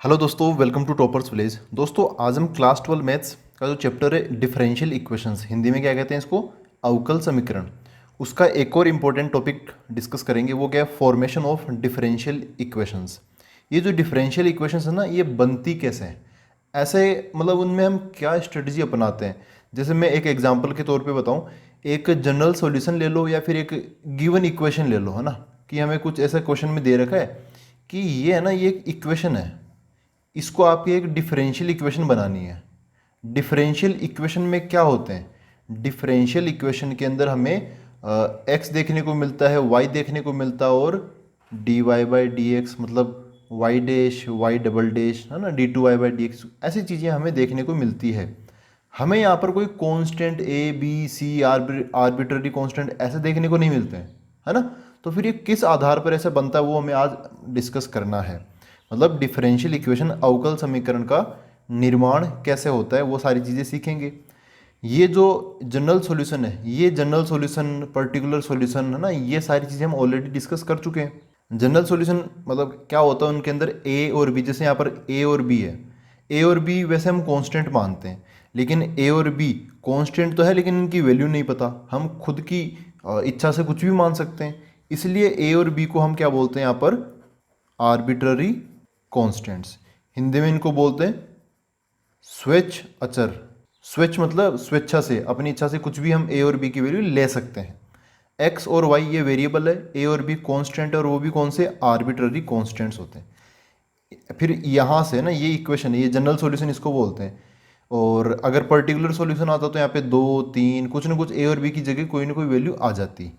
Hello दोस्तों, welcome to toppers village. दोस्तों, आज हम क्लास 12 मैथ्स का जो चैप्टर है डिफरेंशियल इक्वेशंस, हिंदी में क्या कहते हैं इसको, अवकल समीकरण, उसका एक और इम्पोर्टेंट टॉपिक डिस्कस करेंगे। वो क्या है, फॉर्मेशन ऑफ डिफरेंशियल इक्वेशंस। ये जो डिफरेंशियल इक्वेशंस है ना, ये बनती कैसे हैं, ऐसे मतलब उनमें हम क्या स्ट्रेटजी अपनाते हैं। जैसे मैं एक एग्जांपल के तौर पे बताऊं, एक जनरल सॉल्यूशन ले लो या फिर एक गिवन इक्वेशन ले लो, है ना, कि हमें कुछ ऐसा क्वेश्चन में दे रखा है कि ये है ना, ये एक इक्वेशन है, इसको आपकी एक डिफरेंशियल इक्वेशन बनानी है। डिफरेंशियल इक्वेशन में क्या होते हैं, डिफरेंशियल इक्वेशन के अंदर हमें एक्स देखने को मिलता है, वाई देखने को मिलता है, और D Y by D X, मतलब Y dash Y double dash, है ना, D two Y by D X, ऐसी चीज़ें हमें देखने को मिलती है। हमें यहाँ पर कोई constant a b c arbitrary constant ऐसे देखने को नहीं मिलते हैं, है ना। तो फिर ये किस आधार पर ऐसा बनता है वो हमें आज डिस्कस करना है। मतलब डिफरेंशियल इक्वेशन, अवकल समीकरण का निर्माण कैसे होता है, वो सारी चीज़ें सीखेंगे। ये जो जनरल सॉल्यूशन है, ये जनरल सॉल्यूशन, पर्टिकुलर सॉल्यूशन, है ना, ये सारी चीज़ें हम ऑलरेडी डिस्कस कर चुके हैं। जनरल सॉल्यूशन मतलब क्या होता है, उनके अंदर ए और बी, जैसे यहाँ पर ए और बी है। ए और बी वैसे हम कांस्टेंट मानते हैं, लेकिन ए और बी कांस्टेंट तो है, लेकिन इनकी वैल्यू नहीं पता। हम खुद की इच्छा से कुछ भी मान सकते हैं, इसलिए ए और बी को हम क्या बोलते हैं यहाँ पर, आर्बिट्ररी कॉन्स्टेंट्स। हिंदी में इनको बोलते हैं स्वेच्छ अचर। स्वेच्छ मतलब स्वेच्छा से, अपनी इच्छा से कुछ भी हम ए और बी की वैल्यू ले सकते हैं। एक्स और वाई ये वेरिएबल है, ए और बी कांस्टेंट है, और वो भी कौन से, आर्बिट्ररी कॉन्स्टेंट्स होते हैं। फिर यहाँ से ना, ये इक्वेशन है, ये जनरल सॉल्यूशन इसको बोलते हैं। और अगर पर्टिकुलर सॉल्यूशन आता तो यहाँ पे दो तीन कुछ ना कुछ ए और बी की जगह कोई ना कोई वैल्यू आ जाती,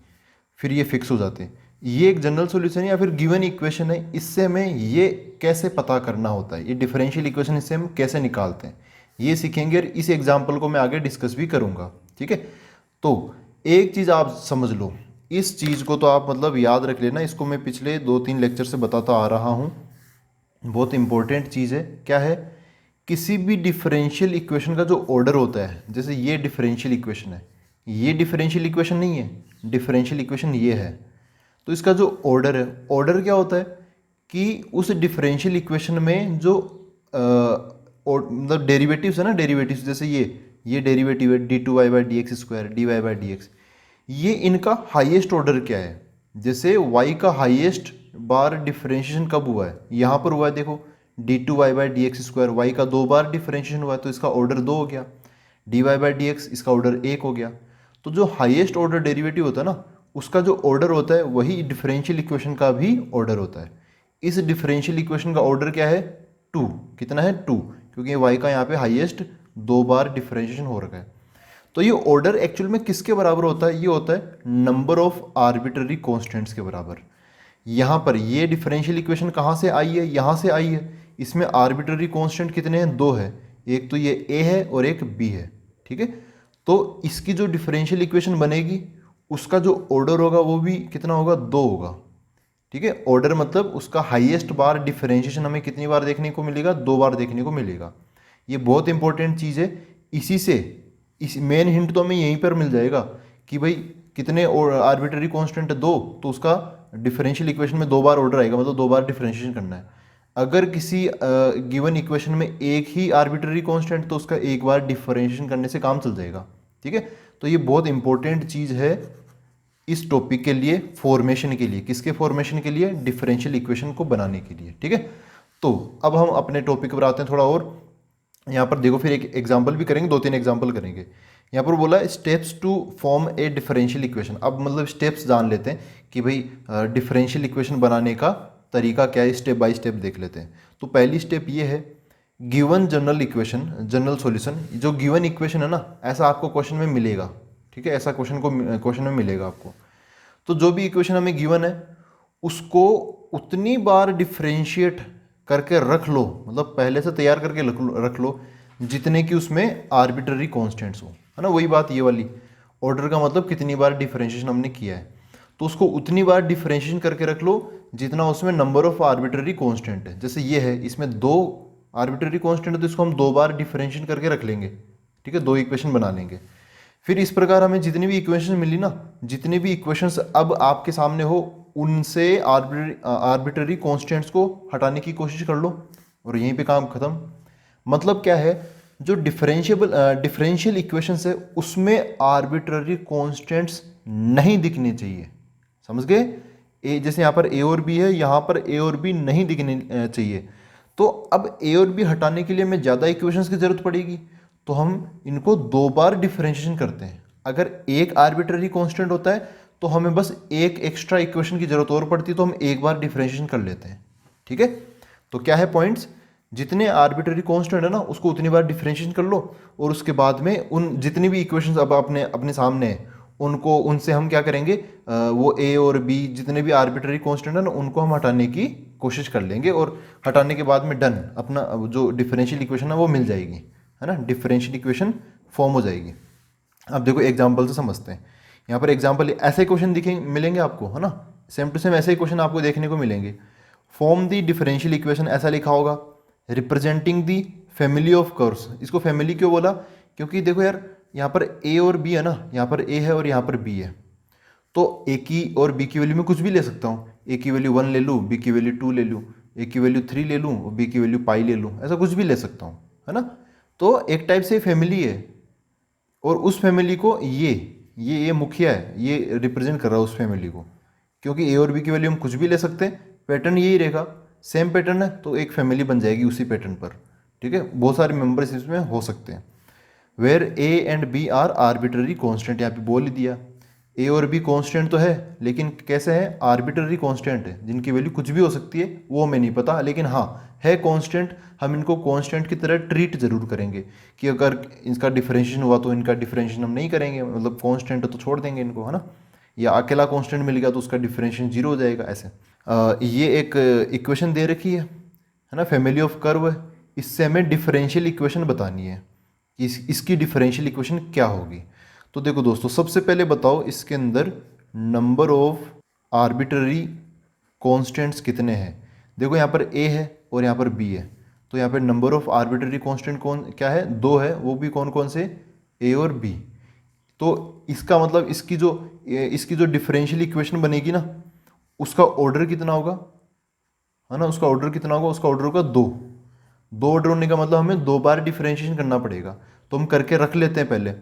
फिर ये फिक्स हो जाते। ये एक जनरल सॉल्यूशन या फिर गिवन इक्वेशन है, इससे हमें ये कैसे पता करना होता है, ये डिफरेंशियल इक्वेशन इससे हम कैसे निकालते हैं, ये सीखेंगे। और इस एग्जाम्पल को मैं आगे डिस्कस भी करूंगा, ठीक है। तो एक चीज़ आप समझ लो, इस चीज़ को तो आप मतलब याद रख लेना, इसको मैं पिछले 2-3 लेक्चर से बताता आ रहा हूँ। बहुत इंपॉर्टेंट चीज़ है। क्या है, किसी भी डिफरेंशियल इक्वेशन का जो ऑर्डर होता है, जैसे ये डिफरेंशियल इक्वेशन है, ये डिफरेंशियल इक्वेशन नहीं है, डिफरेंशियल इक्वेशन ये है। तो इसका जो ऑर्डर है, ऑर्डर क्या होता है कि उस डिफरेंशियल इक्वेशन में जो मतलब डेरिवेटिव्स है ना, डेरिवेटिव्स जैसे ये डेरिवेटिव है d two Y by D x square, d Y by D x, ये इनका हाईएस्ट ऑर्डर क्या है। जैसे y का हाईएस्ट बार डिफरेंशिएशन कब हुआ है, यहाँ पर हुआ है, देखो d two Y by D x square, y का 2 बार डिफरेंशिएशन हुआ है, तो इसका ऑर्डर 2 हो गया। D Y by D x, इसका ऑर्डर 1 हो गया। तो जो हाईएस्ट ऑर्डर डेरिवेटिव होता है ना, उसका जो ऑर्डर होता है वही डिफरेंशियल इक्वेशन का भी ऑर्डर होता है। इस डिफरेंशियल इक्वेशन का ऑर्डर क्या है, 2। कितना है, 2, क्योंकि वाई का यहाँ पे हाईएस्ट 2 बार डिफरेंशिएशन हो रखा है। तो ये ऑर्डर एक्चुअल में किसके बराबर होता है, ये होता है नंबर ऑफ आर्बिट्ररी कॉन्स्टेंट्स के बराबर। यहाँ पर ये डिफरेंशियल इक्वेशन कहाँ से आई है, यहाँ से आई है। इसमें आर्बिट्ररी कॉन्स्टेंट कितने हैं, 2 है, एक तो ये ए है और एक बी है, ठीक है। तो इसकी जो डिफरेंशियल इक्वेशन बनेगी, उसका जो ऑर्डर होगा वो भी कितना होगा, 2 होगा, ठीक है। ऑर्डर मतलब उसका हाईएस्ट बार डिफरेंशिएशन हमें कितनी बार देखने को मिलेगा, 2 बार देखने को मिलेगा। ये बहुत इंपॉर्टेंट चीज़ है। इसी से इस मेन हिंट तो हमें यहीं पर मिल जाएगा कि भाई कितने आर्बिट्ररी कांस्टेंट है, 2, तो उसका डिफरेंशियल इक्वेशन में 2 बार ऑर्डर आएगा, मतलब 2 बार डिफरेंशिएशन करना है। अगर किसी गिवन इक्वेशन में एक ही आर्बिट्ररी कांस्टेंट, तो उसका एक बार डिफरेंशिएशन करने से काम चल जाएगा, ठीक है। तो ये बहुत इंपॉर्टेंट चीज़ है इस टॉपिक के लिए, फॉर्मेशन के लिए। किसके फॉर्मेशन के लिए, डिफरेंशियल इक्वेशन को बनाने के लिए, ठीक है। तो अब हम अपने टॉपिक पर आते हैं थोड़ा और। यहाँ पर देखो, फिर एक एग्जाम्पल भी करेंगे, 2-3 एग्जाम्पल करेंगे। यहाँ पर बोला steps to form a differential equation. अब मतलब स्टेप्स जान लेते हैं कि भाई डिफरेंशियल इक्वेशन बनाने का तरीका क्या है, स्टेप बाय स्टेप देख लेते हैं। तो पहली स्टेप ये है, given general equation, general solution. जो गिवन इक्वेशन है ना, ऐसा आपको क्वेश्चन में मिलेगा, ठीक है, ऐसा क्वेश्चन में मिलेगा आपको। तो जो भी इक्वेशन हमें गिवन है, उसको उतनी बार डिफरेंशिएट करके रख लो, मतलब पहले से तैयार करके रख लो जितने कि उसमें आर्बिट्ररी कॉन्स्टेंट्स हो, है ना। वही बात ये वाली, ऑर्डर का मतलब कितनी बार डिफरेंशिएशन हमने किया है, तो उसको उतनी बार डिफरेंशिएशन करके रख लो जितना उसमें नंबर ऑफ आर्बिट्ररी कॉन्स्टेंट है। जैसे ये है, इसमें 2 आर्बिट्ररी कॉन्स्टेंट है, तो इसको हम 2 बार डिफरेंशिएशन करके रख लेंगे, ठीक है, 2 इक्वेशन बना लेंगे। फिर इस प्रकार हमें जितनी भी इक्वेशन मिली ना, जितनी भी इक्वेशंस अब आपके सामने हो, उनसे आर्बिट्ररी कॉन्स्टेंट्स को हटाने की कोशिश कर लो। और यहीं पे काम खत्म। मतलब क्या है, जो डिफरेंशियल इक्वेशंस है उसमें आर्बिट्ररी कांस्टेंट्स नहीं दिखने चाहिए। समझ गए? ए जैसे यहाँ पर ए और बी है, यहाँ पर ए और बी नहीं दिखने चाहिए। तो अब ए और बी हटाने के लिए हमें ज़्यादा इक्वेशंस की ज़रूरत पड़ेगी, तो हम इनको 2 बार डिफरेंशिएशन करते हैं। अगर एक आर्बिट्ररी कांस्टेंट होता है तो हमें बस एक एक्स्ट्रा इक्वेशन की ज़रूरत और पड़ती है, तो हम एक बार डिफरेंशिएशन कर लेते हैं। ठीक है? तो क्या है पॉइंट्स, जितने आर्बिट्ररी कांस्टेंट है ना उसको उतनी बार डिफरेंशिएशन कर लो, और उसके बाद में उन जितनी भी इक्वेशंस अब अपने अपने सामने है उनको, उनसे हम क्या करेंगे, वो ए और बी जितने भी आर्बिट्ररी कांस्टेंट है ना उनको हम हटाने की कोशिश कर लेंगे, और हटाने के बाद में डन, अपना जो डिफरेंशियल इक्वेशन है वो मिल जाएगी, है ना, डिफरेंशियल इक्वेशन फॉर्म हो जाएगी। अब देखो एग्जाम्पल से समझते हैं। यहाँ पर एग्जाम्पल ऐसे क्वेश्चन दिखेंगे, मिलेंगे आपको, है ना, सेम टू सेम ऐसे ही क्वेश्चन आपको देखने को मिलेंगे। फॉर्म दी डिफरेंशियल इक्वेशन, ऐसा लिखा होगा, representing the family of curves. इसको फैमिली क्यों बोला, क्योंकि देखो यार यहाँ पर ए और बी है ना, यहाँ पर ए है और यहाँ पर बी है, तो ए की और बी की वैल्यू में कुछ भी ले सकता हूँ। ए की वैल्यू 1 ले लूँ, बी की वैल्यू 2 ले लूँ, ए की वैल्यू 3 ले लूँ और बी की वैल्यू पाई ले लूँ, ऐसा कुछ भी ले सकता हूँ, है ना। तो एक टाइप से फैमिली है, और उस फैमिली को ये मुखिया है, ये रिप्रेजेंट कर रहा है उस फैमिली को, क्योंकि ए और बी की वैल्यू हम कुछ भी ले सकते हैं, पैटर्न यही रहेगा, सेम पैटर्न है, तो एक फैमिली बन जाएगी उसी पैटर्न पर। ठीक है, बहुत सारे मेंबर्स इसमें हो सकते हैं। Where a and b are arbitrary constant, यहाँ पे बोल ही दिया, ए और बी कांस्टेंट तो है, लेकिन कैसे है, आर्बिट्ररी कांस्टेंट है, जिनकी वैल्यू कुछ भी हो सकती है, वो हमें नहीं पता, लेकिन हाँ है कांस्टेंट। हम इनको कांस्टेंट की तरह ट्रीट जरूर करेंगे, कि अगर इसका डिफरेंशिएशन हुआ तो इनका डिफरेंशिएशन हम नहीं करेंगे, मतलब कांस्टेंट है तो छोड़ देंगे इनको, है ना, या अकेला कांस्टेंट मिल गया तो उसका डिफरेंशिएशन 0 हो जाएगा। ऐसे ये एक इक्वेशन दे रखी है ना, फैमिली ऑफ कर्व है, इससे हमें डिफरेंशियल इक्वेशन बतानी है कि इसकी डिफरेंशियल इक्वेशन क्या होगी। तो देखो दोस्तों, सबसे पहले बताओ इसके अंदर नंबर ऑफ आर्बिट्ररी कांस्टेंट्स कितने हैं। देखो यहाँ पर ए है और यहाँ पर बी है, तो यहाँ पर नंबर ऑफ आर्बिट्ररी कांस्टेंट कौन क्या है, 2 है, वो भी कौन कौन से, ए और बी। तो इसका मतलब इसकी जो डिफरेंशियल इक्वेशन बनेगी ना, उसका ऑर्डर कितना होगा, है ना, उसका ऑर्डर कितना होगा, उसका ऑर्डर होगा 2 ऑर्डर होने का मतलब हमें 2 बार डिफरेंशिएशन करना पड़ेगा। तो हम करके रख लेते हैं पहले।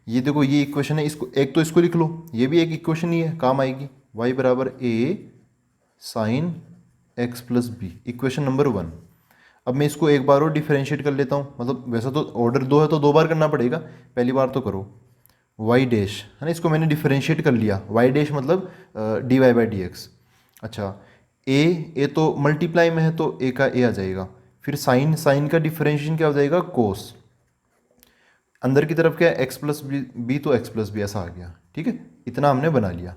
ये देखो ये इक्वेशन है, इसको एक तो इसको लिख लो, ये भी एक इक्वेशन ही है, काम आएगी, y बराबर a sine x plus B, equation number 1। अब मैं इसको एक बार और डिफरेंशिएट कर लेता हूँ, मतलब वैसा तो ऑर्डर 2 है तो 2 बार करना पड़ेगा, पहली बार तो करो y डैश, है ना, इसको मैंने डिफरेंशिएट कर लिया, y डैश मतलब d Y by D x. अच्छा, ए तो मल्टीप्लाई में है तो ए का ए आ जाएगा, फिर साइन का डिफरेंशिएशन क्या हो जाएगा, कोस, अंदर की तरफ क्या है एक्स प्लस बी तो एक्स प्लस बी, ऐसा आ गया। ठीक है, इतना हमने बना लिया।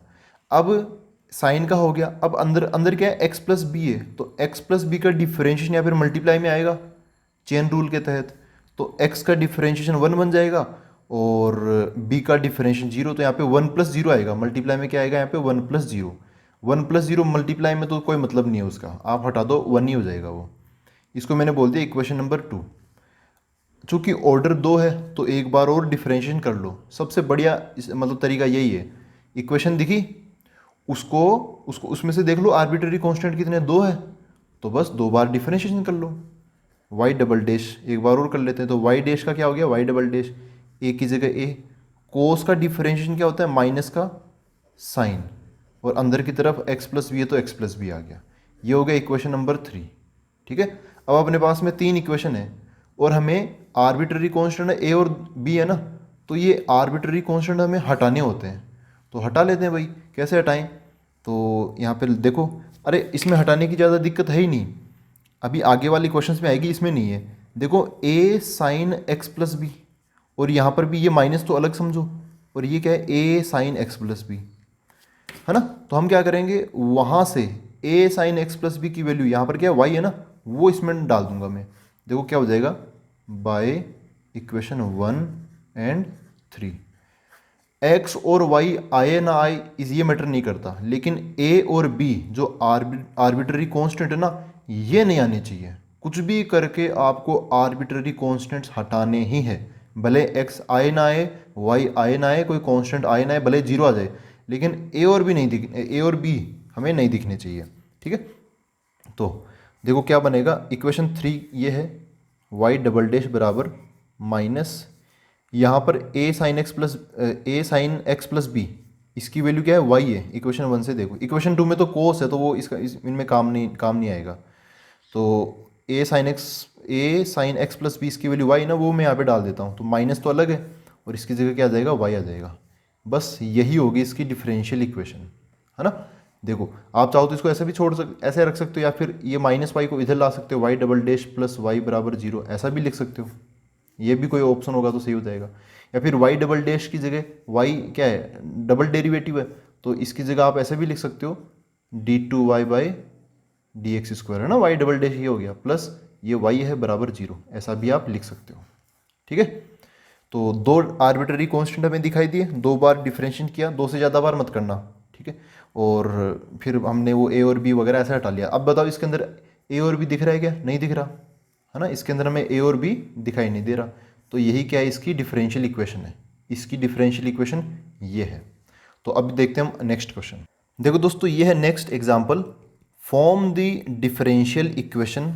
अब साइन का हो गया, अब अंदर अंदर क्या है, एक्स प्लस बी है, तो एक्स प्लस बी का डिफरेंशिएशन या फिर मल्टीप्लाई में आएगा चेन रूल के तहत, तो एक्स का डिफरेंशिएशन 1 बन जाएगा और बी का डिफरेंशिएशन 0, तो यहाँ पे 1 प्लस 0 आएगा, मल्टीप्लाई में क्या आएगा यहाँ पे 1 प्लस 0। 1 प्लस 0 मल्टीप्लाई में तो कोई मतलब नहीं है उसका, आप हटा दो 1 ही हो जाएगा वो। इसको मैंने बोल दिया इक्वेशन नंबर 2। चूँकि ऑर्डर 2 है तो एक बार और डिफरेंशिएशन कर लो, सबसे बढ़िया मतलब तरीका यही है। इक्वेशन दिखी, उसको उसको उसमें से देख लो आर्बिट्ररी कांस्टेंट कितने, 2 है, तो बस 2 बार डिफरेंशिएशन कर लो। वाई डबल डैश एक बार और कर लेते हैं, तो वाई डैश का क्या हो गया, वाई डबल डैश, ए की जगह ए, कोस का डिफरेंशिएशन क्या होता है, माइनस का साइन, और अंदर की तरफ एक्स प्लस बी है तो एक्स प्लस बी आ गया। ये हो गया इक्वेशन नंबर 3। ठीक है, अब अपने पास में 3 इक्वेशन है और हमें आर्बिट्ररी कांस्टेंट ए और बी है ना, तो ये आर्बिट्ररी कांस्टेंट हमें हटाने होते हैं, तो हटा लेते हैं भाई। कैसे हटाएं, तो यहाँ पे देखो, अरे इसमें हटाने की ज़्यादा दिक्कत है ही नहीं, अभी आगे वाली क्वेश्चंस में आएगी, इसमें नहीं है। देखो ए साइन एक्स प्लस बी, और यहाँ पर भी ये माइनस तो अलग समझो, और ये क्या है, ए साइन एक्स प्लस बी, है ना। तो हम क्या करेंगे, वहाँ से ए साइन एक्स प्लस बी की वैल्यू यहाँ पर क्या है, वाई है ना, वो इसमें डाल दूंगा मैं। देखो क्या हो जाएगा, बाय इक्वेशन 1 एंड 3। एक्स और वाई आए ना आए इस ये मैटर नहीं करता, लेकिन ए और बी जो आर्बिट्ररी कांस्टेंट है ना, ये नहीं आने चाहिए। कुछ भी करके आपको आर्बिट्ररी कांस्टेंट्स हटाने ही है, भले एक्स आए ना आए, वाई आए ना आए, कोई कांस्टेंट आए ना आए, भले 0 आ जाए, लेकिन ए और बी हमें नहीं दिखने चाहिए। ठीक है, तो देखो क्या बनेगा, इक्वेशन 3 ये है y डबल डैश बराबर माइनस यहाँ पर a sine x plus b, इसकी वैल्यू क्या है y है इक्वेशन 1 से। देखो इक्वेशन 2 में तो कोस है तो वो इनमें काम नहीं आएगा। तो a sine x plus b इसकी वैल्यू y ना, वो मैं यहाँ पे डाल देता हूँ। तो माइनस तो अलग है और इसकी जगह क्या आ जाएगा, y आ जाएगा। बस यही होगी इसकी डिफरेंशियल इक्वेशन, है ना। देखो आप चाहो तो इसको ऐसे भी ऐसे रख सकते हो, या फिर ये माइनस वाई को इधर ला सकते हो, y double dash plus y बराबर 0 ऐसा भी लिख सकते हो। ये भी कोई ऑप्शन होगा तो सही हो जाएगा। या फिर y डबल डैश की जगह y क्या है, डबल डेरिवेटिव है, तो इसकी जगह आप ऐसे भी लिख सकते हो d2y by D x square, है ना। y डबल डैश ये हो गया प्लस ये y है बराबर 0, ऐसा भी आप लिख सकते हो। ठीक है, तो दो आर्बिट्ररी कांस्टेंट हमें दिखाई दिए, 2 बार डिफरेंशिएट किया, 2 से ज़्यादा बार मत करना, ठीक है। और फिर हमने वो a और b वगैरह ऐसा हटा लिया। अब बताओ इसके अंदर a और b दिख रहा है क्या, नहीं दिख रहा, है ना। इसके अंदर हमें a और b दिखाई नहीं दे रहा, तो यही क्या है, इसकी डिफरेंशियल इक्वेशन है। इसकी डिफरेंशियल इक्वेशन ये है। तो अब देखते हैं हम नेक्स्ट क्वेश्चन। देखो दोस्तों ये है next example, form the differential equation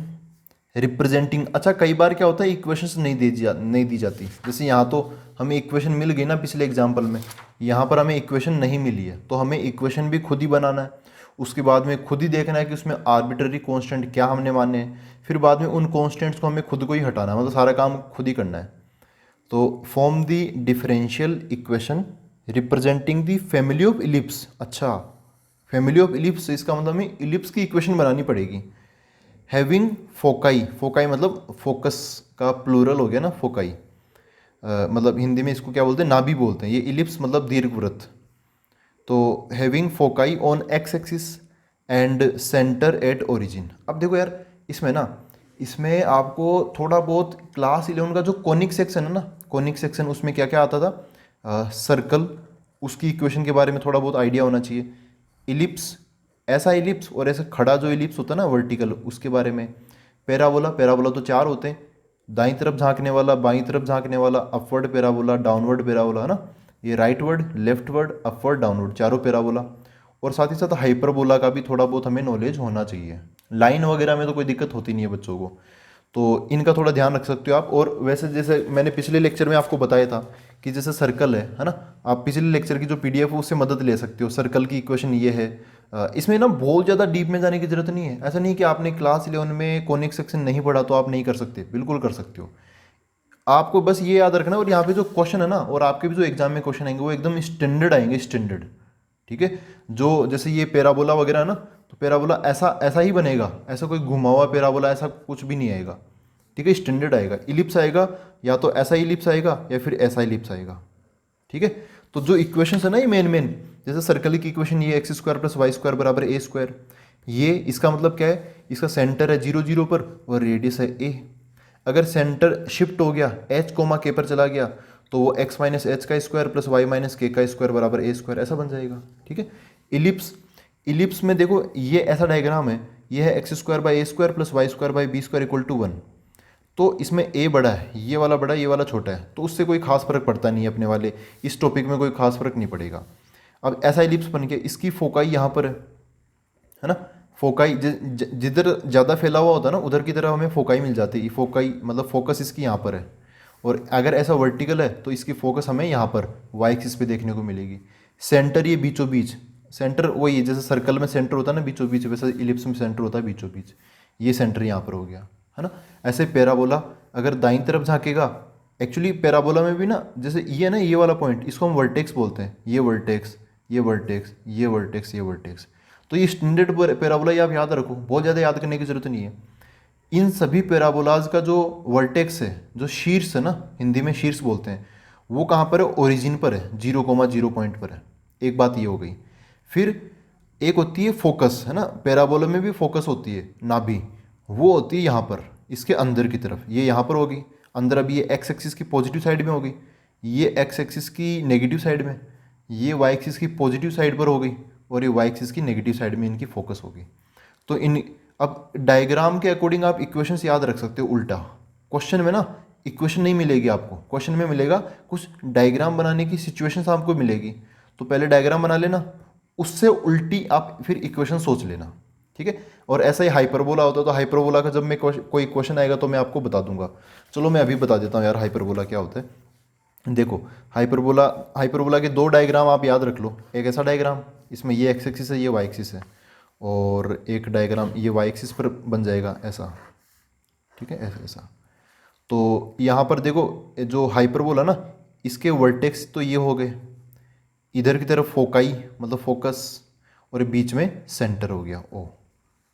representing. अच्छा कई बार क्या होता है इक्वेशंस नहीं दी जाती, जैसे यहाँ तो हमें इक्वेशन मिल गई ना पिछले एग्जाम्पल में, यहाँ पर हमें इक्वेशन नहीं मिली है, तो हमें इक्वेशन भी खुद ही बनाना है। उसके बाद में खुद ही देखना है कि उसमें आर्बिट्ररी कांस्टेंट क्या हमने माने हैं, फिर बाद में उन कांस्टेंट्स को हमें खुद को ही हटाना है, मतलब सारा काम खुद ही करना है। तो form the differential equation representing the family of ellipse. अच्छा फैमिली ऑफ इलिप्स, इसका मतलब हमें इलिप्स की इक्वेशन बनानी पड़ेगी। हैविंग फोकाई, फोकाई मतलब फोकस का प्लूरल हो गया ना, फोकाई मतलब हिंदी में इसको क्या बोलते हैं, नाभि बोलते हैं। ये इलिप्स मतलब दीर्घवृत्त। तो having foci on x axis and centre at origin. अब देखो यार इसमें ना, इसमें आपको थोड़ा बहुत क्लास 11 का जो कोनिक सेक्शन है ना, कोनिक सेक्शन उसमें क्या क्या आता था, सर्कल, उसकी इक्वेशन के बारे में थोड़ा बहुत आइडिया होना चाहिए। इलिप्स, ऐसा इलिप्स और ऐसा खड़ा जो इलिप्स होता है ना वर्टिकल, उसके बारे में। पैराबोला, पैराबोला तो 4 होते हैं, दाईं तरफ झांकने वाला, बाईं तरफ झांकने वाला, अपवर्ड पैराबोला, डाउनवर्ड पैराबोला, है ना। ये राइटवर्ड, लेफ्टवर्ड, अपवर्ड, डाउनवर्ड, चारों पैराबोला। और साथ ही साथ हाइपरबोला का भी थोड़ा बहुत हमें नॉलेज होना चाहिए। लाइन वगैरह में तो कोई दिक्कत होती नहीं है बच्चों को, तो इनका थोड़ा ध्यान रख सकते हो आप। और वैसे जैसे मैंने पिछले लेक्चर में आपको बताया था कि जैसे सर्कल है ना, आप पिछले लेक्चर की जो पीडीएफ है उससे मदद ले सकते हो। सर्कल की इक्वेशन ये है। इसमें ना बहुत ज़्यादा डीप में जाने की जरूरत नहीं है। ऐसा नहीं कि आपने क्लास 11 में कोनिक सेक्शन नहीं पढ़ा तो आप नहीं कर सकते, बिल्कुल कर सकते हो। आपको बस ये याद रखना, और यहाँ पे जो क्वेश्चन है ना, और आपके भी जो एग्जाम में क्वेश्चन आएंगे वो एकदम स्टैंडर्ड आएंगे, स्टैंडर्ड। ठीक है, जो जैसे ये पैराबोला वगैरह है ना, तो पैराबोला ऐसा ऐसा ही बनेगा, ऐसा कोई घुमा हुआ पैराबोला ऐसा कुछ भी नहीं आएगा। ठीक है, स्टैंडर्ड आएगा। इलिप्स आएगा या तो ऐसा इलिप्स आएगा या फिर ऐसा इलिप्स आएगा। ठीक है, तो जो इक्वेशंस है ना ये मेन जैसे सर्कल की इक्वेशन ये x square plus y square बराबर ए स्क्वायर, ये इसका मतलब क्या है, इसका सेंटर है 0 0 पर और रेडियस है ए। अगर सेंटर शिफ्ट हो गया एच कोमा के पर चला गया तो वो एक्स माइनस एच का स्क्वायर प्लस वाई माइनस के का स्क्वायर बराबर ए स्क्वायर, ऐसा बन जाएगा। ठीक है, इलिप्स, इलिप्स में देखो ये ऐसा डायग्राम है, ये है x square by a square plus y square by b square equal to 1। तो इसमें ए बड़ा है, ये वाला बड़ा है, ये वाला छोटा है, तो उससे कोई खास फर्क पड़ता नहीं है अपने वाले इस टॉपिक में, कोई खास फर्क नहीं पड़ेगा। अब ऐसा इलिप्स बन गया, इसकी फोकाई यहाँ पर है ना। फोकाई जिधर ज़्यादा फैला हुआ होता है ना उधर की तरफ हमें फोकाई मिल जाती है। फोकाई मतलब फोकस इसकी यहाँ पर है, और अगर ऐसा वर्टिकल है तो इसकी फोकस हमें यहाँ पर वाई एक्सिस पे देखने को मिलेगी। सेंटर ये बीचों बीच, सेंटर वही है जैसे सर्कल में सेंटर होता है ना बीचों बीच, वैसे इलिप्स में सेंटर होता है बीचों बीच। ये सेंटर यहाँ पर हो गया, है ना। ऐसे पैराबोला अगर दाईं तरफ झांकेगा, एक्चुअली पैराबोला में भी ना जैसे ये ना ये वाला पॉइंट, इसको हम वर्टेक्स बोलते हैं, ये वर्टेक्स, ये वर्टेक्स, ये वर्टेक्स, ये वर्टेक्स। तो ये स्टैंडर्ड पैराबोला ये आप याद रखो, बहुत ज़्यादा याद करने की जरूरत नहीं है। इन सभी पैराबोलाज का जो वर्टेक्स है, जो शीर्ष है ना, हिंदी में शीर्ष बोलते हैं, वो कहाँ पर है, ओरिजिन पर है, 0,0 पॉइंट पर है। एक बात ये हो गई। फिर एक होती है फोकस, है ना, पैराबोला में भी फोकस होती है, नाभि, वो होती है यहाँ पर इसके अंदर की तरफ, ये यहाँ पर होगी अंदर। अभी ये एक्स एक्सिस की पॉजिटिव साइड में होगी, ये एक्स एक्सिस की नेगेटिव साइड में, ये वाई एक्सिस की पॉजिटिव साइड पर हो गई, और ये वाई एक्सिस की नेगेटिव साइड में इनकी फोकस होगी। तो इन अब डायग्राम के अकॉर्डिंग आप इक्वेशंस याद रख सकते हो उल्टा। क्वेश्चन में ना इक्वेशन नहीं मिलेगी आपको, क्वेश्चन में मिलेगा कुछ डायग्राम बनाने की सिचुएशंस आपको मिलेगी। तो पहले डायग्राम बना लेना, उससे उल्टी आप फिर इक्वेशन सोच लेना। ठीक है। और ऐसा ही हाइपरबोला होता है, तो हाइपरबोला का जब मैं कोई क्वेश्चन आएगा तो मैं आपको बता दूंगा। चलो मैं अभी बता देता हूँ यार हाइपरबोला क्या होता है। देखो हाइपरबोला, हाइपरबोला के दो डायग्राम आप याद रख लो। एक ऐसा डायग्राम, इसमें ये एक्स एक्सिस है, ये वाई एक्सिस है, और एक डायग्राम ये वाई एक्सिस पर बन जाएगा ऐसा, ठीक है, ऐसा ऐसा। तो यहाँ पर देखो जो हाइपरबोला ना, इसके वर्टेक्स तो ये हो गए, इधर की तरफ फोकाई मतलब फोकस, और बीच में सेंटर हो गया ओ,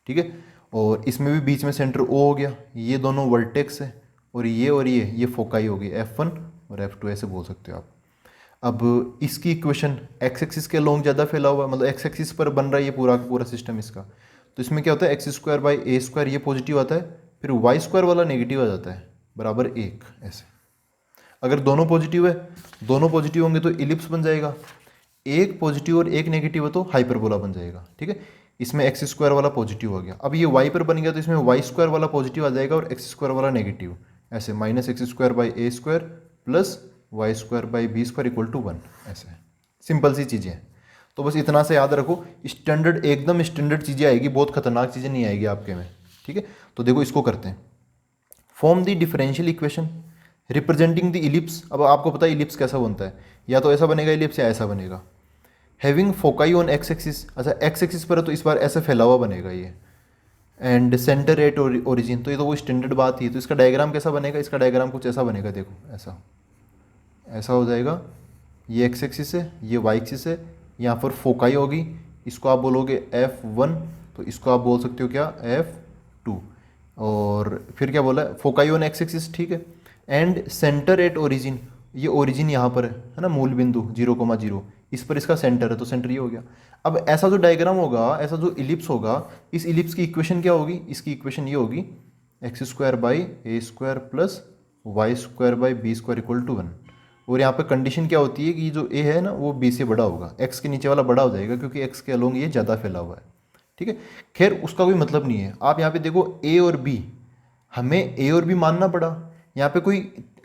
ठीक है। और इसमें भी बीच में सेंटर ओ हो गया, ये दोनों वर्टेक्स है, और ये फोकाई हो गई F1 और F2 ऐसे बोल सकते हो आप। अब इसकी इक्वेशन एक्स एक्सिस के लॉन्ग ज़्यादा फैला हुआ है, मतलब एक्स एक्सिस पर बन रहा है ये पूरा पूरा सिस्टम इसका। तो इसमें क्या होता है, x square by a square ये पॉजिटिव आता है, फिर वाई स्क्वायर वाला नेगेटिव आ जाता है बराबर 1 ऐसे। अगर दोनों पॉजिटिव है, दोनों पॉजिटिव होंगे तो इलिप्स बन जाएगा, एक पॉजिटिव और एक नेगेटिव है तो हाइपरबोला बन जाएगा, ठीक है। इसमें एक्स स्क्वायर वाला पॉजिटिव हो गया, अब ये वाई पर बन गया तो इसमें वाई स्क्वायर वाला पॉजिटिव आ जाएगा और एक्स स्क्वायर वाला नेगेटिव, ऐसे minus x square by a square plus y square by b square equal to 1 ऐसे। सिंपल सी चीज़ें हैं, तो बस इतना से याद रखो। स्टैंडर्ड, एकदम स्टैंडर्ड चीज़ें आएगी, बहुत खतरनाक चीज़ें नहीं आएगी आपके में, ठीक है। तो देखो इसको करते हैं, form the differential equation representing the ellipse. अब आपको पता है इलिप्स कैसा बनता है, या तो ऐसा बनेगा इलिप्स या ऐसा बनेगा। Having foci on x axis, अच्छा एक्स एक्सिस पर है तो इस बार ऐसे फैला हुआ बनेगा ये, एंड सेंटर एट ओरिजिन, तो ये तो वो स्टैंडर्ड बात ही। तो इसका डायग्राम कैसा बनेगा, इसका डायग्राम कुछ ऐसा बनेगा, देखो ऐसा ऐसा हो जाएगा। ये एक्स एक्सिस है, ये वाई एक्सिस है, यहाँ पर फोकाई होगी, इसको आप बोलोगे F1, तो इसको आप बोल सकते हो क्या F2। और फिर क्या बोला है, फोकाई ऑन एक्स एक्सिस, ठीक है। एंड सेंटर एट ओरिजिन, ये ओरिजिन यहाँ पर है ना, मूल बिंदु 0,0, इस पर इसका सेंटर है तो सेंटर ये हो गया। अब ऐसा जो डायग्राम होगा, ऐसा जो इलिप्स होगा, इस इलिप्स की इक्वेशन क्या होगी, इसकी इक्वेशन ये होगी x square by a square plus y square by b square equal to 1। और यहाँ पे कंडीशन क्या होती है कि जो ए है ना वो बी से बड़ा होगा, एक्स के नीचे वाला बड़ा हो जाएगा क्योंकि एक्स के अलोंग ये ज़्यादा फैला हुआ है, ठीक है। खैर उसका कोई मतलब नहीं है, आप यहाँ पे देखो ए और बी, हमें ए और बी मानना पड़ा। यहाँ पे कोई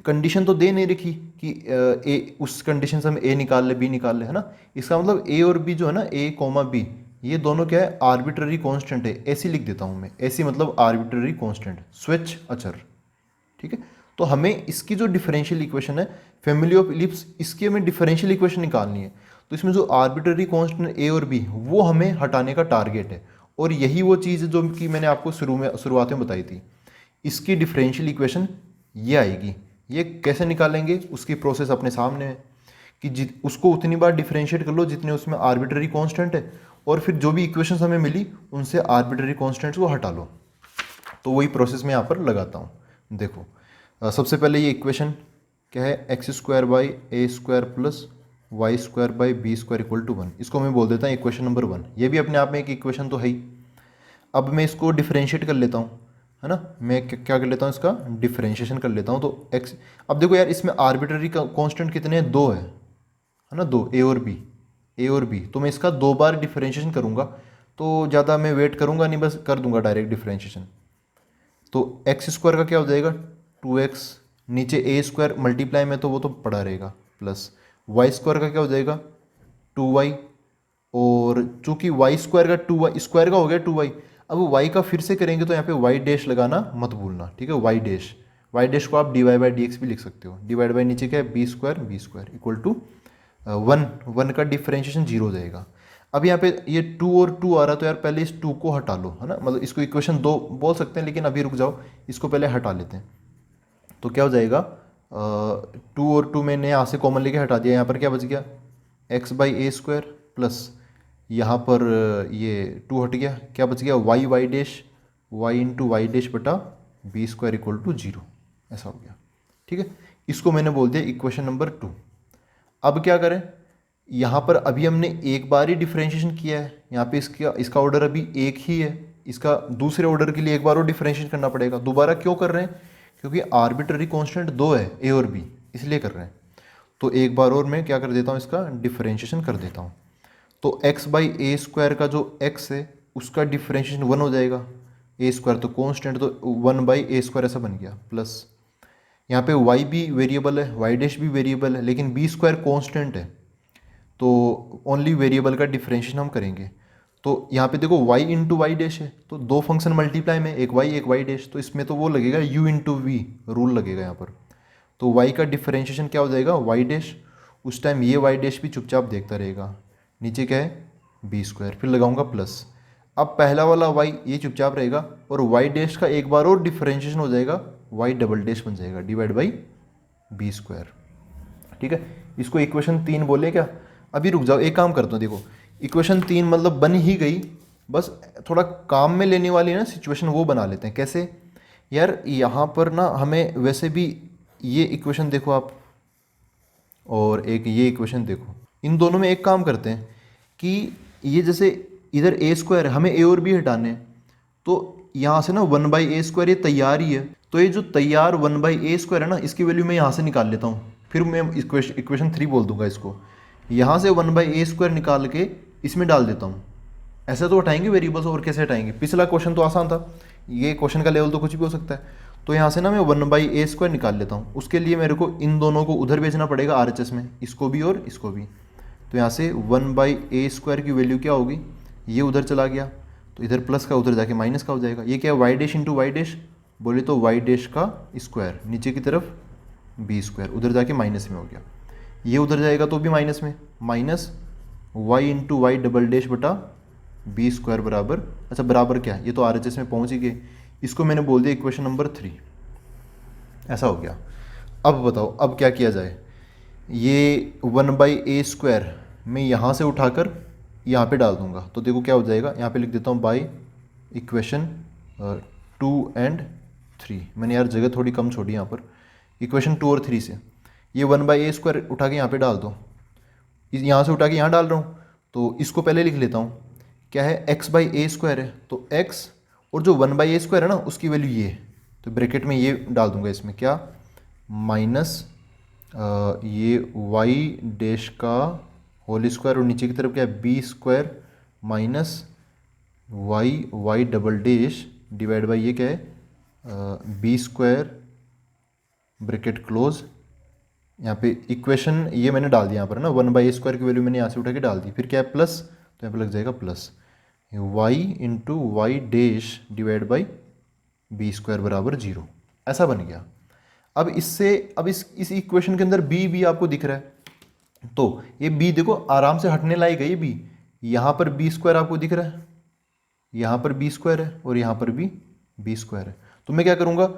कंडीशन तो दे नहीं रखी कि ए, उस कंडीशन से हम ए निकाल ले बी निकाल ले, है ना। इसका मतलब ए और बी जो है ना, ए कोमा बी, ये दोनों क्या है, आर्बिट्ररी कांस्टेंट है, ऐसी लिख देता हूँ मैं, ऐसी मतलब आर्बिट्ररी कांस्टेंट, स्वेच्छ अचर, ठीक है। तो हमें इसकी जो डिफरेंशियल इक्वेशन है, फैमिली ऑफ इलिप्स, इसकी हमें डिफरेंशियल इक्वेशन निकालनी है। तो इसमें जो आर्बिट्ररी कांस्टेंट ए और बी, वो हमें हटाने का टारगेट है, और यही वो चीज़ है जो कि मैंने आपको शुरुआत में बताई थी। इसकी डिफरेंशियल इक्वेशन ये आएगी। ये कैसे निकालेंगे, उसकी प्रोसेस अपने सामने है कि उसको उतनी बार डिफरेंशिएट कर लो जितने उसमें आर्बिट्ररी कांस्टेंट है, और फिर जो भी इक्वेशंस हमें मिली उनसे आर्बिट्ररी कांस्टेंट्स को हटा लो। तो वही प्रोसेस मैं यहाँ पर लगाता हूँ। देखो सबसे पहले ये इक्वेशन क्या है, x square by a square plus y square by b square equal to 1, इसको मैं बोल देता हूँ इक्वेशन नंबर 1। ये भी अपने आप में एक इक्वेशन तो है ही। अब मैं इसको डिफरेंशिएट कर लेता हूँ, है ना, मैं क्या कर लेता हूँ, इसका डिफरेंशिएशन कर लेता हूँ। तो एक्स, अब देखो यार इसमें आर्बिट्ररी कांस्टेंट कितने हैं, 2 है ना, 2, ए और बी, ए और बी। तो मैं इसका 2 बार डिफरेंशिएशन करूँगा, तो ज़्यादा मैं वेट करूँगा नहीं, बस कर दूंगा डायरेक्ट डिफरेंशिएशन। तो एक्स स्क्वायर का क्या हो जाएगा 2x, नीचे ए स्क्वायर मल्टीप्लाई में तो वो तो पड़ा रहेगा, प्लस वाई स्क्वायर का क्या हो जाएगा 2y, और चूंकि वाई स्क्वायर का 2y स्क्वायर का हो गया 2y, अब y का फिर से करेंगे तो यहाँ पे y डैश लगाना मत भूलना, ठीक है। y डैश को आप dy बाई डी भी लिख सकते हो, डिवाइड बाई नीचे क्या है बी स्क्वायर इक्वल टू 1 का डिफरेंशिएशन 0 हो जाएगा। अब यहाँ पे ये 2 और 2 आ रहा तो यार पहले इस 2 को हटा लो, है ना, मतलब इसको इक्वेशन 2 बोल सकते हैं, लेकिन अभी रुक जाओ, इसको पहले हटा लेते हैं। तो क्या हो जाएगा 2 और 2 मैंने यहाँ से कॉमन लेके हटा दिया, यहाँ पर क्या बच गया x by a square plus यहाँ पर ये 2 हट गया, क्या बच गया y dash, y into y dash बटा बी स्क्वायर इक्वल टू 0, ऐसा हो गया, ठीक है। इसको मैंने बोल दिया इक्वेशन नंबर 2। अब क्या करें, यहाँ पर अभी हमने एक बार ही डिफरेंशिएशन किया है, यहाँ पे इसका ऑर्डर अभी एक ही है, इसका दूसरे ऑर्डर के लिए एक बार और डिफरेंशिएशन करना पड़ेगा। दोबारा क्यों कर रहे हैं, क्योंकि आर्बिट्ररी कांस्टेंट 2 है ए और बी, इसलिए कर रहे हैं। तो एक बार और मैं क्या कर देता हूँ, इसका डिफरेंशिएशन कर देता हूँ। तो एक्स बाई ए स्क्वायर का जो एक्स है उसका डिफरेंशिएशन 1 हो जाएगा, ए स्क्वायर तो कांस्टेंट तो 1 बाई ए स्क्वायर ऐसा बन गया, प्लस यहाँ पे y भी वेरिएबल है, वाई डैश भी वेरिएबल है, लेकिन बी स्क्वायर कॉन्स्टेंट है, तो ओनली वेरिएबल का डिफरेंशिएशन हम करेंगे। तो यहाँ पे देखो y इंटू वाई डैश है, तो दो फंक्शन मल्टीप्लाई में, एक y डैश, तो इसमें तो वो लगेगा u इंटू वी रूल लगेगा यहाँ पर। तो y का डिफरेंशिएशन क्या हो जाएगा y डैश, उस टाइम ये y डैश भी चुपचाप देखता रहेगा, नीचे क्या है बी स्क्वायर, फिर लगाऊंगा प्लस। अब पहला वाला y ये चुपचाप रहेगा और y डैश का एक बार और डिफरेंशिएशन हो जाएगा, y डबल डैश बन जाएगा डिवाइड बाई बी स्क्वायर। ठीक है, इसको इक्वेशन 3 बोले क्या। अभी रुक जाओ, एक काम करता हूँ, देखो इक्वेशन 3 मतलब बन ही गई, बस थोड़ा काम में लेने वाली ना सिचुएशन वो बना लेते हैं। कैसे यार, यहाँ पर ना हमें वैसे भी ये इक्वेशन देखो आप और एक ये इक्वेशन देखो, इन दोनों में एक काम करते हैं कि ये जैसे इधर ए स्क्वायर है, हमें ए और बी हटाने हैं, तो यहाँ से ना 1/a² ये तैयार ही है, तो ये जो तैयार 1/a² है ना, इसकी वैल्यू मैं यहाँ से निकाल लेता हूँ, फिर मैं इक्वेशन 3 बोल दूंगा इसको। यहाँ से 1/a² निकाल के इसमें डाल देता हूँ। ऐसे तो हटाएंगे वेरिएबल्स, और कैसे हटाएंगे, पिछला क्वेश्चन तो आसान था, ये क्वेश्चन का लेवल तो कुछ भी हो सकता है। तो यहाँ से ना मैं 1/a² निकाल लेता हूँ, उसके लिए मेरे को इन दोनों को उधर भेजना पड़ेगा RHS में, इसको भी और इसको भी। तो यहाँ से 1/a² की वैल्यू क्या होगी, ये उधर चला गया, तो इधर प्लस का उधर जाके माइनस का हो जाएगा। ये क्या है y dash into y dash, बोले तो y डैश का स्क्वायर, नीचे की तरफ बी स्क्वायर, उधर जाके माइनस में हो गया। ये उधर जाएगा तो भी माइनस में, minus y into y double dash बटा बी स्क्वायर बराबर, अच्छा बराबर क्या है, ये तो RHS में पहुँच ही गए, इसको मैंने बोल दिया इक्वेशन नंबर 3। ऐसा हो गया। अब बताओ अब क्या किया जाए, ये 1/a² मैं यहाँ से उठाकर यहाँ पे डाल दूंगा, तो देखो क्या हो जाएगा, यहाँ पे लिख देता हूँ बाई इक्वेशन 2 एंड 3। मैंने यार जगह थोड़ी कम छोड़ी यहाँ पर, इक्वेशन 2 और 3 से ये 1/a² उठा के यहाँ पे डाल दो, यहाँ से उठा के यहाँ डाल रहा हूँ, तो इसको पहले लिख लेता हूँ, क्या है x/a² है, तो x और जो 1/a² है ना उसकी वैल्यू ये, तो ब्रैकेट में ये डाल दूंगा इसमें, क्या माइनस ये y डैश का होल स्क्वायर और नीचे की तरफ क्या है b square minus y double dash divide by ये क्या है बी स्क्वायर ब्रैकेट क्लोज। यहाँ पे इक्वेशन ये मैंने डाल दिया यहाँ पर ना, 1/a² की वैल्यू मैंने यहाँ से उठा के डाल दी, फिर क्या है प्लस, तो यहाँ पे लग जाएगा plus y into y dash divide by b square बराबर 0। ऐसा बन गया। अब इससे अब इस इक्वेशन के अंदर b आपको दिख रहा है, तो ये b देखो आराम से हटने लायक है, ये b, यहाँ पर b² आपको दिख रहा है, यहाँ पर b² है और यहाँ पर भी b² है। तो मैं क्या करूँगा,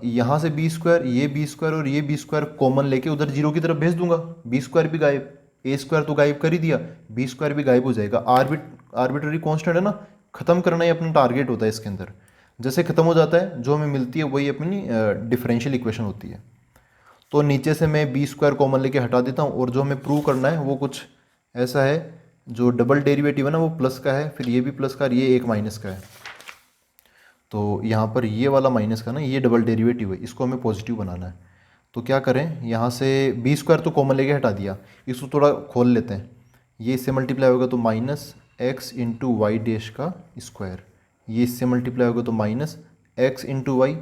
यहाँ से b², ये b² और ये b² कॉमन लेके उधर 0 की तरफ भेज दूंगा, b² भी गायब, a² तो गायब कर ही दिया, b² भी गायब हो जाएगा। आर्बिट्ररी कांस्टेंट है ना, खत्म करना ही अपना टारगेट होता है इसके अंदर। जैसे खत्म हो जाता है जो हमें मिलती है वही अपनी डिफरेंशियल इक्वेशन होती है। तो नीचे से मैं b² कॉमन लेके हटा देता हूँ, और जो हमें प्रूव करना है वो कुछ ऐसा है, जो डबल डेरिवेटिव है ना वो प्लस का है, फिर ये भी प्लस का और ये एक माइनस का है। तो यहाँ पर ये वाला माइनस का ना ये डबल डेरिवेटिव है, इसको हमें पॉजिटिव बनाना है। तो क्या करें, यहाँ से b² तो कॉमन लेके हटा दिया, इसको थोड़ा खोल लेते हैं, ये इससे मल्टीप्लाई होगा तो minus x into y dash का स्क्वायर, ये इससे मल्टीप्लाई होगा तो minus x into y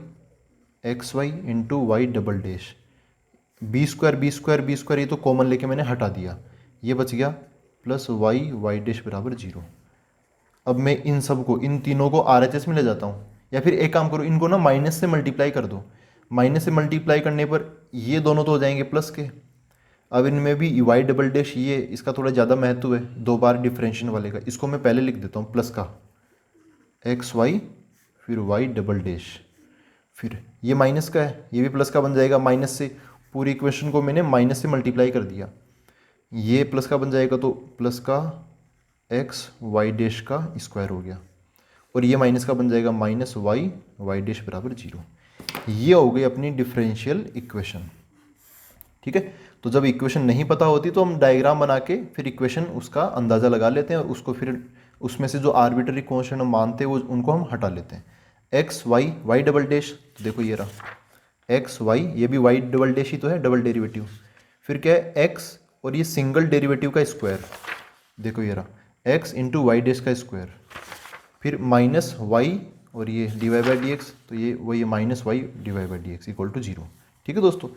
XY into y double dash, b² ये तो कॉमन लेके मैंने हटा दिया, ये बच गया प्लस वाई डैश बराबर 0। अब मैं इन सब को, इन तीनों को RHS में ले जाता हूँ, या फिर एक काम करो, इनको ना माइनस से मल्टीप्लाई कर दो, माइनस से मल्टीप्लाई करने पर ये दोनों तो हो जाएंगे प्लस के। अब इनमें भी वाई डबल डैश ये इसका थोड़ा ज़्यादा महत्व है, 2 बार डिफरेंशिएशन वाले का, इसको मैं पहले लिख देता हूँ प्लस का XY फिर वाई डबल डैश, फिर ये माइनस का है, ये भी प्लस का बन जाएगा, माइनस से पूरी इक्वेशन को मैंने माइनस से मल्टीप्लाई कर दिया, ये प्लस का बन जाएगा तो प्लस का XY डैश का स्क्वायर हो गया, और ये माइनस का बन जाएगा माइनस वाई डैश बराबर 0। ये हो गई अपनी डिफरेंशियल इक्वेशन। ठीक है, तो जब इक्वेशन नहीं पता होती तो हम डायग्राम बना के फिर इक्वेशन उसका अंदाज़ा लगा लेते हैं, और उसको फिर उसमें से जो आर्बिट्ररी कांस्टेंट हम मानते हैं वो उनको हम हटा लेते हैं। वाई डबल डैश, तो देखो ये रहा XY, ये भी वाई डबल डैश ही तो है, डबल डेरिवेटिव, फिर क्या है x और ये सिंगल डेरिवेटिव का स्क्वायर, देखो ये रहा x इंटू वाई डैश का स्क्वायर, फिर माइनस वाई और ये डिवाइड बाई डी एक्स, तो ये वही minus y divide by D x equal to 0। ठीक है दोस्तों,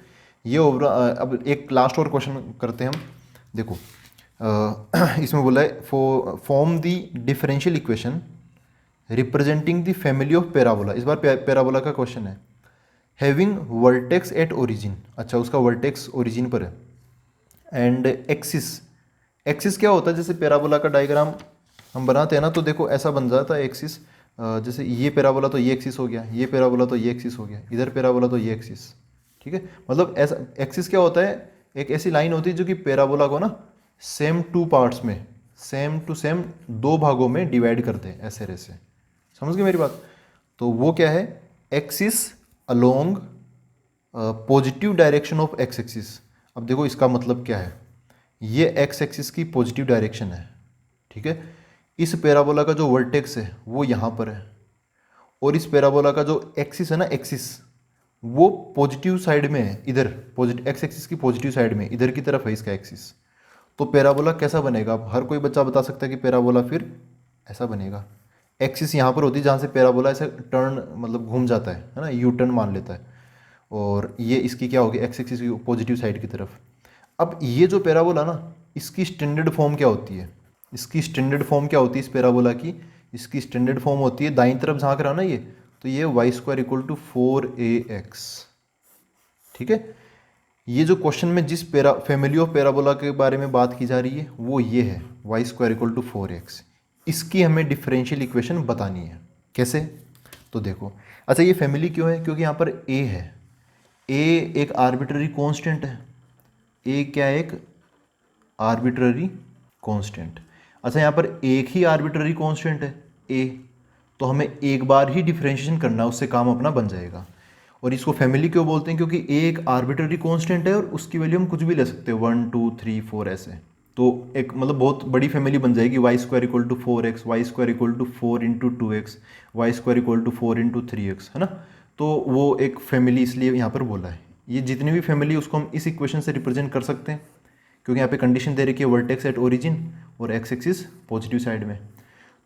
ये ओवरऑल। अब एक लास्ट और क्वेश्चन करते हैं हम। देखो इसमें बोला है form the differential equation representing the family of parabola. इस बार पैराबोला का क्वेश्चन है। हैविंग वर्टेक्स एट ओरिजिन, अच्छा उसका वर्टेक्स ओरिजिन पर है, एंड एक्सिस, एक्सिस क्या होता है, जैसे पैराबोला का डायग्राम हम बनाते हैं ना, तो देखो ऐसा बन जाता है एक्सिस, जैसे ये पैराबोला तो ये एक्सिस हो गया, ये पैराबोला तो ये एक्सिस हो गया, इधर पैराबोला तो ये एक्सिस, ठीक है। मतलब ऐसा एक्सिस क्या होता है, एक ऐसी लाइन होती है जो कि पैराबोला को ना सेम टू पार्ट्स में, सेम टू सेम दो भागों में डिवाइड करते हैं, ऐसे ऐसे, समझ गए मेरी बात। तो वो क्या है, axis along positive direction of x axis. अब देखो इसका मतलब क्या है, ये एक्स एक्सिस की पॉजिटिव डायरेक्शन है, ठीक है। इस पैराबोला का जो वर्टेक्स है वो यहाँ पर है, और इस पैराबोला का जो एक्सिस है ना, एक्सिस वो पॉजिटिव साइड में है, इधर पॉजिटिव एक्स एक्सिस की पॉजिटिव साइड में, इधर की तरफ है इसका एक्सिस। तो पैराबोला कैसा बनेगा, अब हर कोई बच्चा बता सकता है कि पैराबोला फिर ऐसा बनेगा। एक्सिस यहाँ पर होती है जहाँ से पैराबोला ऐसे टर्न मतलब घूम जाता है ना, यू टर्न मान लेता है, और ये इसकी क्या होगी, एक्स एक्सिस की पॉजिटिव साइड की तरफ। अब ये जो पैराबोला ना, इसकी स्टैंडर्ड फॉर्म क्या होती है, इसकी स्टैंडर्ड फॉर्म क्या होती है इस पैराबोला की, इसकी स्टैंडर्ड फॉर्म होती है दाईं तरफ झांक रहा ना ये, तो ये Y square equal to 4ax, ठीक है। ये जो क्वेश्चन में जिस फैमिली ऑफ पैराबोला के बारे में बात की जा रही है वो ये है, Y square equal to 4x। इसकी हमें डिफरेंशियल इक्वेशन बतानी है, कैसे, तो देखो, अच्छा ये फैमिली क्यों है, क्योंकि यहाँ पर a है, a एक आर्बिट्ररी कांस्टेंट है, a क्या है, एक आर्बिट्ररी कांस्टेंट। अच्छा यहाँ पर एक ही आर्बिट्ररी कांस्टेंट है a, तो हमें एक बार ही डिफरेंशिएशन करना है, उससे काम अपना बन जाएगा। और इसको फैमिली क्यों बोलते हैं, क्योंकि a एक आर्बिट्ररी कांस्टेंट है और उसकी वैल्यू हम कुछ भी ले सकते हैं, 1 2 3 4 ऐसे। तो एक मतलब बहुत बड़ी फैमिली बन जाएगी, y square equal to 4x, y square equal to 4 into 2x, y square equal to 4 into 3x, है ना। तो वो एक फैमिली इसलिए यहाँ पर बोला है। ये जितनी भी फैमिली उसको हम इस इक्वेशन से रिप्रेजेंट कर सकते हैं, क्योंकि यहाँ पे कंडीशन दे रखी है वर्टेक्स एट ओरिजिन और एक्स एक्सिस पॉजिटिव साइड में।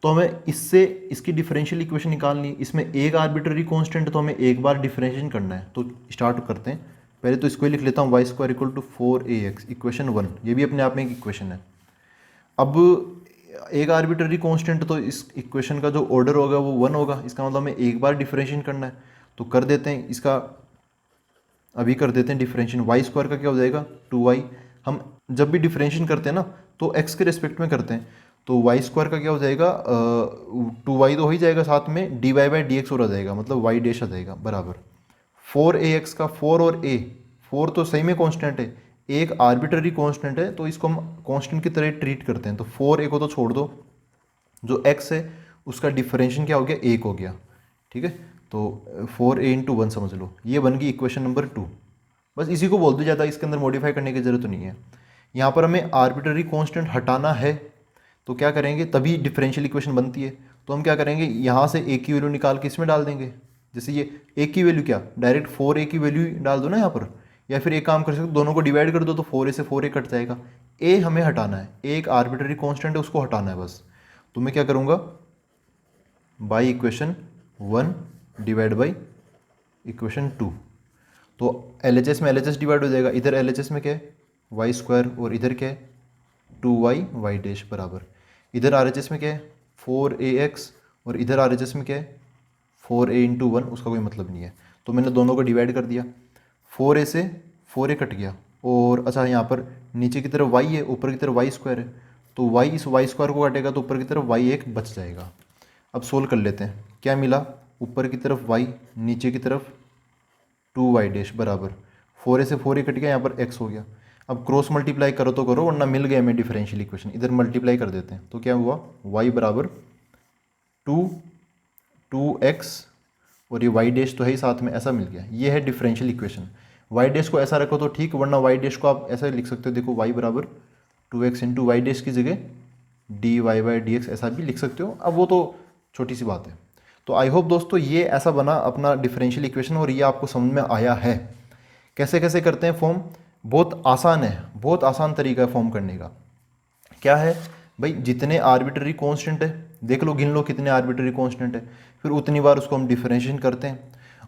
तो हमें इससे इसकी डिफरेंशियल इक्वेशन निकालनी, इसमें एक आर्बिट्ररी कांस्टेंट है तो हमें एक बार डिफरेंशिएशन करना है। तो स्टार्ट करते हैं, पहले तो इसको ही लिख लेता हूँ, y square equal to 4ax, equation 1, ये भी अपने आप में एक इक्वेशन है। अब एक आर्बिट्ररी कांस्टेंट, तो इस इक्वेशन का जो ऑर्डर होगा वो 1 होगा, इसका मतलब हमें एक बार डिफरेंशिएशन करना है। तो कर देते हैं इसका, अभी कर देते हैं डिफरेंशिएशन। वाई स्क्वायर का क्या हो जाएगा 2y, हम जब भी डिफरेंशिएशन करते हैं ना तो x के रेस्पेक्ट में करते हैं, तो वाई स्क्वायर का क्या हो जाएगा 2y तो हो ही जाएगा, साथ में dy बाई डी एक्स और आ जाएगा, मतलब y डैश आ जाएगा बराबर 4ax का 4 और a, 4 तो सही में कांस्टेंट है, एक आर्बिट्ररी कांस्टेंट है तो इसको हम कांस्टेंट की तरह ट्रीट करते हैं। तो 4a को तो छोड़ दो, जो x है उसका डिफरेंशिएशन क्या हो गया 1 हो गया, ठीक है। तो 4a इंटू 1 समझ लो, ये बन गई इक्वेशन नंबर 2। बस इसी को बोल दो, ज़्यादा इसके अंदर मॉडिफाई करने की ज़रूरत नहीं है। यहाँ पर हमें आर्बिट्ररी कांस्टेंट हटाना है, तो क्या करेंगे, तभी डिफरेंशियल इक्वेशन बनती है। तो हम क्या करेंगे, यहाँ से a की वैल्यू निकाल के इसमें डाल देंगे। जैसे ये a की वैल्यू क्या, डायरेक्ट 4a की वैल्यू डाल दो ना यहाँ पर, या फिर एक काम कर सकते हो, दोनों को डिवाइड कर दो तो 4a से 4a कट जाएगा। a हमें हटाना है, एक आर्बिट्ररी कांस्टेंट है उसको हटाना है बस। तो मैं क्या करूँगा, by equation 1 divide by equation 2, तो LHS में LHS डिवाइड हो जाएगा, इधर LHS में क्या है वाई स्क्वायर और इधर क्या है 2y वाई डैश बराबर, इधर RHS में क्या है 4ax और इधर RHS में क्या है 4a इंटू 1, उसका कोई मतलब नहीं है। तो मैंने दोनों को डिवाइड कर दिया, 4a से 4a कट गया, और अच्छा यहाँ पर नीचे की तरफ y है, ऊपर की तरफ वाई स्क्वायर है, तो y इस वाई स्क्वायर को काटेगा तो ऊपर की तरफ y एक बच जाएगा। अब सोल्व कर लेते हैं, क्या मिला, ऊपर की तरफ y, नीचे की तरफ 2y डैश बराबर 4a से 4a कट गया, यहाँ पर x हो गया। अब क्रॉस मल्टीप्लाई करो तो करो, वरना मिल गया हमें डिफरेंशियल इक्वेशन, इधर मल्टीप्लाई कर देते हैं। तो क्या हुआ, y बराबर 2x और ये y डैश तो है ही साथ में, ऐसा मिल गया। ये है डिफरेंशियल इक्वेशन। y डैश को ऐसा रखो तो ठीक, वरना y डैश को आप ऐसा लिख सकते हो, देखो y बराबर 2x इंटू वाई डैश की जगह dy बाई डी एक्स ऐसा भी लिख सकते हो। अब वो तो छोटी सी बात है। तो आई होप दोस्तों ये ऐसा बना अपना डिफरेंशियल इक्वेशन, और ये आपको समझ में आया है। कैसे कैसे करते हैं फॉर्म, बहुत आसान है, बहुत आसान तरीका है फॉर्म करने का। क्या है भाई, जितने आर्बिट्ररी कांस्टेंट है देख लो, गिन लो कितने आर्बिट्ररी कांस्टेंट है, फिर उतनी बार उसको हम डिफरेंशिएशन करते हैं,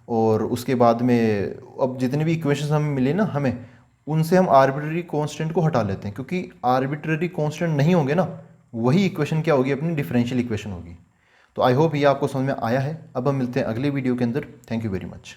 और उसके बाद में अब जितने भी इक्वेशंस हमें मिले ना, हमें उनसे हम आर्बिट्ररी कांस्टेंट को हटा लेते हैं, क्योंकि आर्बिट्ररी कांस्टेंट नहीं होंगे ना, वही इक्वेशन क्या होगी, अपनी डिफरेंशियल इक्वेशन होगी। तो आई होप ये आपको समझ में आया है। अब हम मिलते हैं अगले वीडियो के अंदर। Thank you very much.